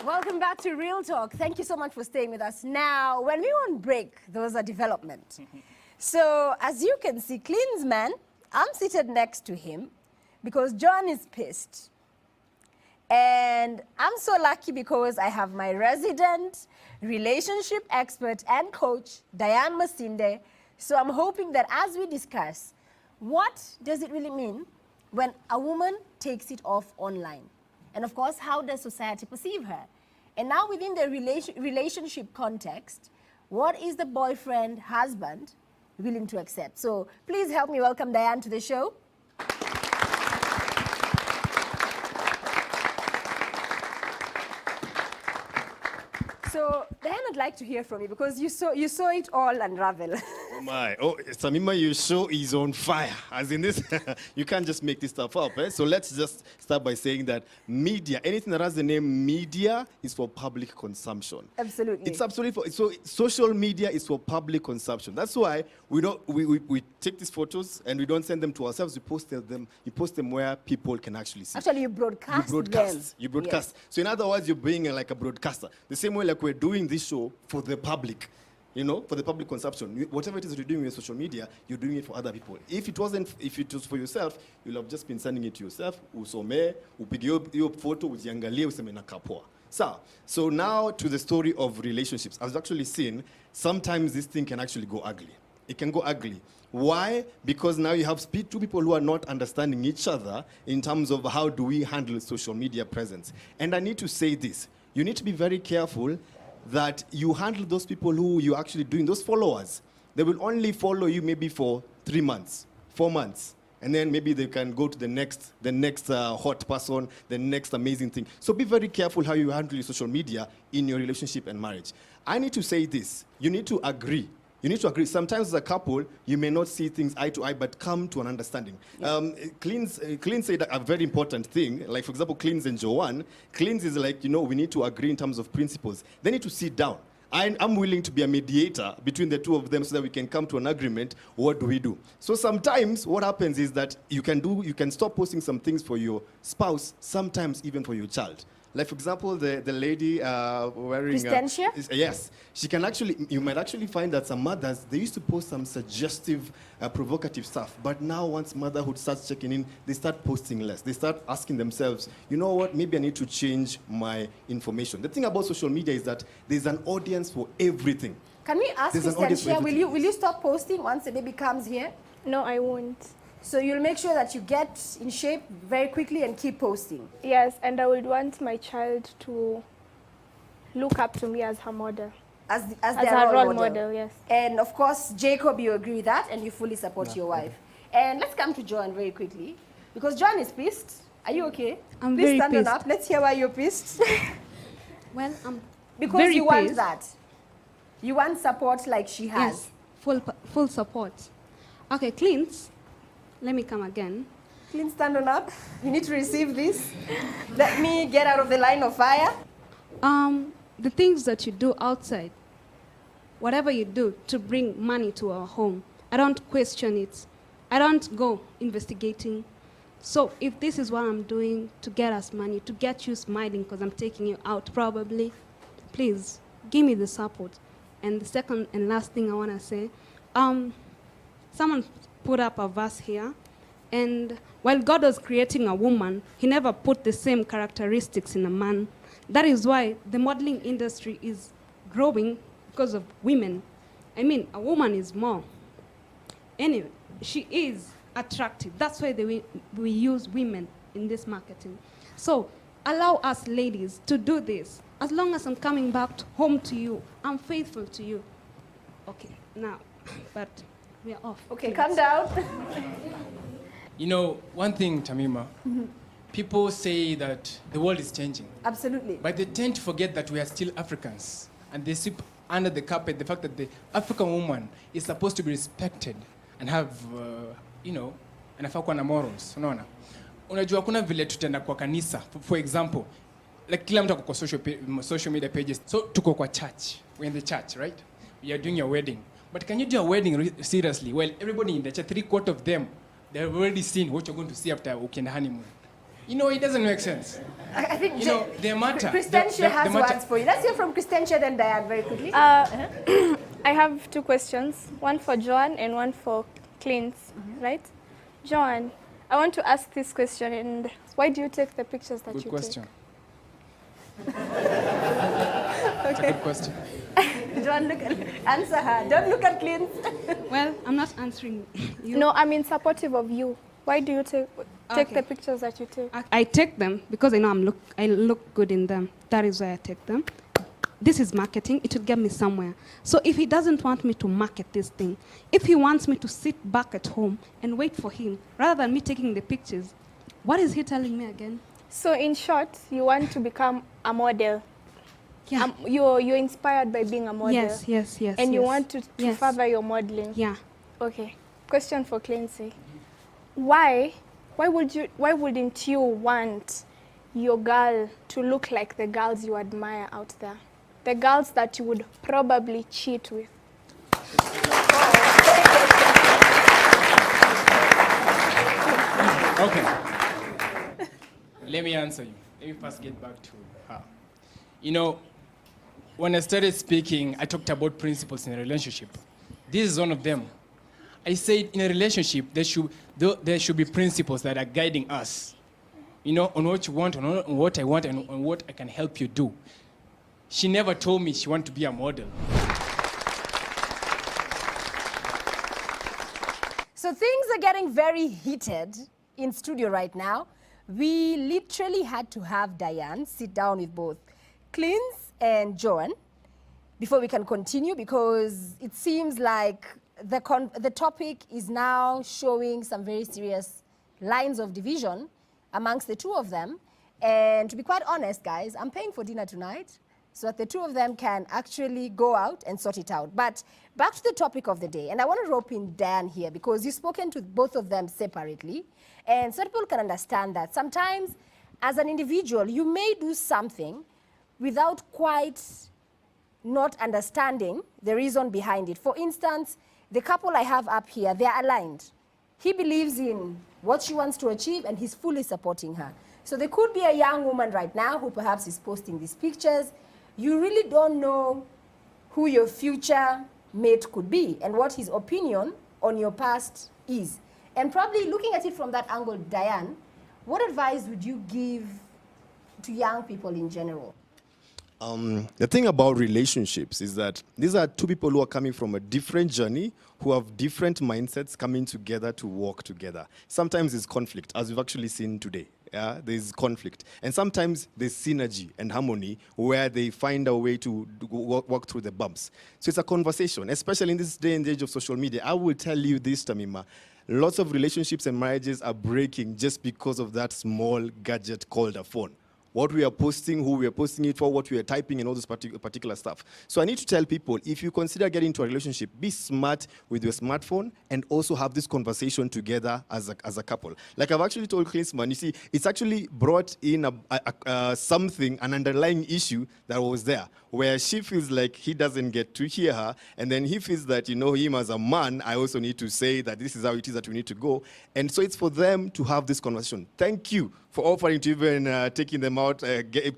Welcome back to Real Talk. Thank you so much for staying with us. Now, when we were on break, there was a development. So, as you can see, Clean's man, I'm seated next to him because John is pissed. And I'm so lucky because I have my resident relationship expert and coach, Diane Masinde. So I'm hoping that as we discuss, what does it really mean when a woman takes it off online? And of course, how does society perceive her? And now within the relationship context, what is the boyfriend, husband willing to accept? So please help me welcome Diane to the show. So, Diane, I'd like to hear from you because you saw it all unravel. Oh my! Oh, Samima, your show is on fire. As in this, you can't just make this stuff up. So let's just start by saying that media, anything that has the name media, is for public consumption. Absolutely. It's absolutely so. Social media is for public consumption. That's why we take these photos and we don't send them to ourselves. We post them. You post them where people can actually see. Actually, you broadcast. You broadcast. Yes. So in other words, you're being like a broadcaster. The same way like we're doing this show for the public. You know, for the public consumption. Whatever it is you're doing with social media, you're doing it for other people. If it was for yourself, you'll have just been sending it to yourself. Usome, upige your photo, ujiangalie, useme na kapoa. So now to the story of relationships. I've actually seen sometimes this thing can actually go ugly. It can go ugly. Why? Because now you have two people who are not understanding each other in terms of how do we handle social media presence. And I need to say this. You need to be very careful that you handle those people who you're actually doing, those followers. They will only follow you maybe for 3 months, 4 months. And then maybe they can go to the next hot person, the next amazing thing. So be very careful how you handle your social media in your relationship and marriage. I need to say this. You need to agree. You need to agree. Sometimes as a couple, you may not see things eye to eye, but come to an understanding. Yeah. Clean said a very important thing. Like, for example, Cleans and Joanne. Cleans is like, we need to agree in terms of principles. They need to sit down. I'm willing to be a mediator between the two of them so that we can come to an agreement. What do we do? So sometimes what happens is that you can stop posting some things for your spouse, sometimes even for your child. Like, for example, the lady wearing... Christentia? Yes. You might actually find that some mothers, they used to post some suggestive, provocative stuff. But now once motherhood starts checking in, they start posting less. They start asking themselves, you know what, maybe I need to change my information. The thing about social media is that there's an audience for everything. Can we ask Christentia, will you stop posting once the baby comes here? No, I won't. So you'll make sure that you get in shape very quickly and keep posting? Yes, and I would want my child to look up to me as her model. As her role model, yes. And of course, Jacob, you agree with that and you fully support your wife. And let's come to Joan very quickly. Because Joan is pissed. Are you okay? I'm very pissed. Please stand up. Let's hear why you're pissed. Well, I'm because very you want pissed. that. You want support like she has. Yes, full support. Okay, Clint. Let me come again. Clint, stand on up. You need to receive this. Let me get out of the line of fire. The things that you do outside, whatever you do to bring money to our home, I don't question it. I don't go investigating. So if this is what I'm doing to get us money, to get you smiling because I'm taking you out probably, please give me the support. And the second and last thing I want to say, someone put up a verse here, and while God was creating a woman, he never put the same characteristics in a man. That is why the modeling industry is growing because of women. I mean, a woman is more. Anyway, she is attractive. That's why we use women in this marketing. So allow us ladies to do this. As long as I'm coming back home to you, I'm faithful to you. Okay, now, but we are off. Okay, calm down. One thing, Tamima, people say that the world is changing. Absolutely. But they tend to forget that we are still Africans. And they sweep under the carpet the fact that the African woman is supposed to be respected and have, anafaa kuwa na morals. Unaona? Unajua kuna vile tutenda kwa kanisa. For example, like kila mtu kwa social media pages. So tuko kwa church. We're in the church, right? We are doing your wedding. But can you do a wedding seriously? Well, everybody in the church, 3/4 of them, they have already seen what you're going to see after ukienda honeymoon. You know, it doesn't make sense. I think You know, they matter. Christentia has matter. words for you. Let's hear from Christentia, then Diane, very quickly. I have two questions, one for Joan and one for Clint, right? Joan, I want to ask this question, and why do you take the pictures that Good you question. take? It's a good question. Joan, answer her. Don't look at Clint. Well, I'm not answering you. No, I'm in supportive of you. Why do you take Okay. the pictures that you take? I take them because I know I look good in them. That is why I take them. This is marketing. It will get me somewhere. So if he doesn't want me to market this thing, if he wants me to sit back at home and wait for him, rather than me taking the pictures, what is he telling me again? So in short, you want to become a model. Yeah. You're inspired by being a model. Yes. And you yes. want to Yes. further your modeling. Yeah. Okay. Question for Clancy. Why wouldn't you want your girl to look like the girls you admire out there? The girls that you would probably cheat with. Okay. Let me answer you. Let me first get back to her. You know, when I started speaking, I talked about principles in a relationship. This is one of them. I said in a relationship, there should be principles that are guiding us. You know, on what you want, on what I want, and on what I can help you do. She never told me she wanted to be a model. So things are getting very heated in studio right now. We literally had to have Diane sit down with both Clint and Joan before we can continue, because it seems like the topic is now showing some very serious lines of division amongst the two of them. And to be quite honest, guys, I'm paying for dinner tonight so that the two of them can actually go out and sort it out. But back to the topic of the day, and I want to rope in Dan here because you've spoken to both of them separately, and so people can understand that sometimes as an individual, you may do something without quite not understanding the reason behind it. For instance, the couple I have up here, they're aligned. He believes in what she wants to achieve, and he's fully supporting her. So there could be a young woman right now who perhaps is posting these pictures. You really don't know who your future mate could be and what his opinion on your past is. And probably looking at it from that angle, Diane, what advice would you give to young people in general? The thing about relationships is that these are two people who are coming from a different journey, who have different mindsets coming together to work together. Sometimes there's conflict, as we've actually seen today. Yeah, there's conflict. And sometimes there's synergy and harmony where they find a way to walk through the bumps. So it's a conversation, especially in this day and age of social media. I will tell you this, Tamima, lots of relationships and marriages are breaking just because of that small gadget called a phone. What we are posting, who we are posting it for, what we are typing, and all this particular stuff. So I need to tell people, if you consider getting into a relationship, be smart with your smartphone and also have this conversation together as a couple. Like I've actually told Klinsmann, you see, it's actually brought in something, an underlying issue that was there, where she feels like he doesn't get to hear her, and then he feels that, you know, him as a man, I also need to say that this is how it is that we need to go. And so it's for them to have this conversation. Thank you for offering to even taking them out,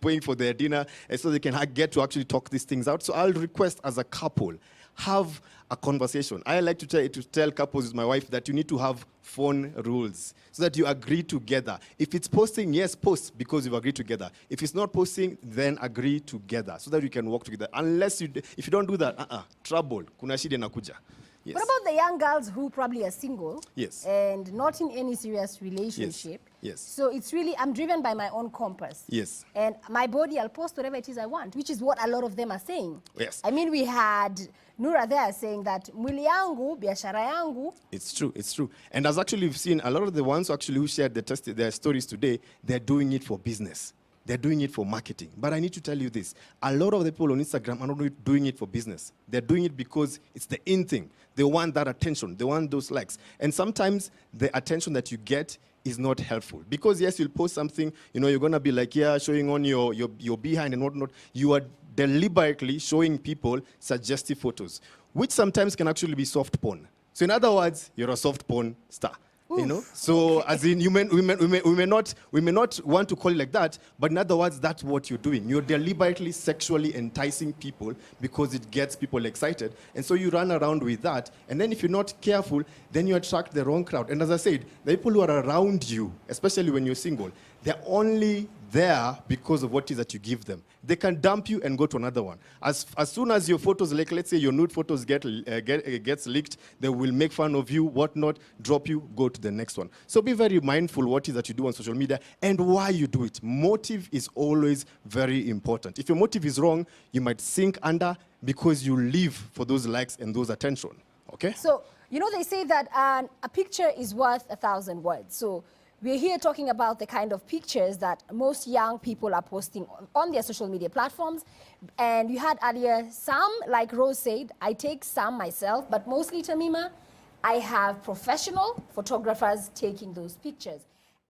paying for their dinner, so they can get to actually talk these things out. So I'll request as a couple, have a conversation. I like to tell couples with my wife that you need to have phone rules so that you agree together. If it's posting, yes, post because you've agreed together. If it's not posting, then agree together so that you can work together. Unless if you don't do that, trouble. Kuna shida inakuja. Yes. What about the young girls who probably are single? Yes. And not in any serious relationship? Yes. So it's really, I'm driven by my own compass. Yes. And my body, I'll post whatever it is I want, which is what a lot of them are saying. Yes. I mean, we had Nura there saying that mwili yangu, biashara yangu. It's true, it's true. And as actually we've seen, a lot of the ones who shared their stories today, they're doing it for business. They're doing it for marketing. But I need to tell you this. A lot of the people on Instagram are not doing it for business. They're doing it because it's the in thing. They want that attention. They want those likes. And sometimes the attention that you get is not helpful. Because yes, you'll post something, you know, you're going to be like, yeah, showing on your behind and whatnot. You are deliberately showing people suggestive photos, which sometimes can actually be soft porn. So in other words, you're a soft porn star. You know, so as in we may not want to call it like that, but in other words, that's what you're doing. You're deliberately sexually enticing people because it gets people excited, and so you run around with that. And then if you're not careful, then you attract the wrong crowd. And as I said, the people who are around you, especially when you're single, they're only there because of what it is that you give them. They can dump you and go to another one. As soon as your photos, like let's say your nude photos gets leaked, they will make fun of you, whatnot, drop you, go to the next one. So be very mindful what it is that you do on social media and why you do it. Motive is always very important. If your motive is wrong, you might sink under because you live for those likes and those attention. Okay? So, you know, they say that a picture is worth 1,000 words. So we're here talking about the kind of pictures that most young people are posting on their social media platforms. And you had earlier some, like Rose said, I take some myself, but mostly, Tamima, I have professional photographers taking those pictures.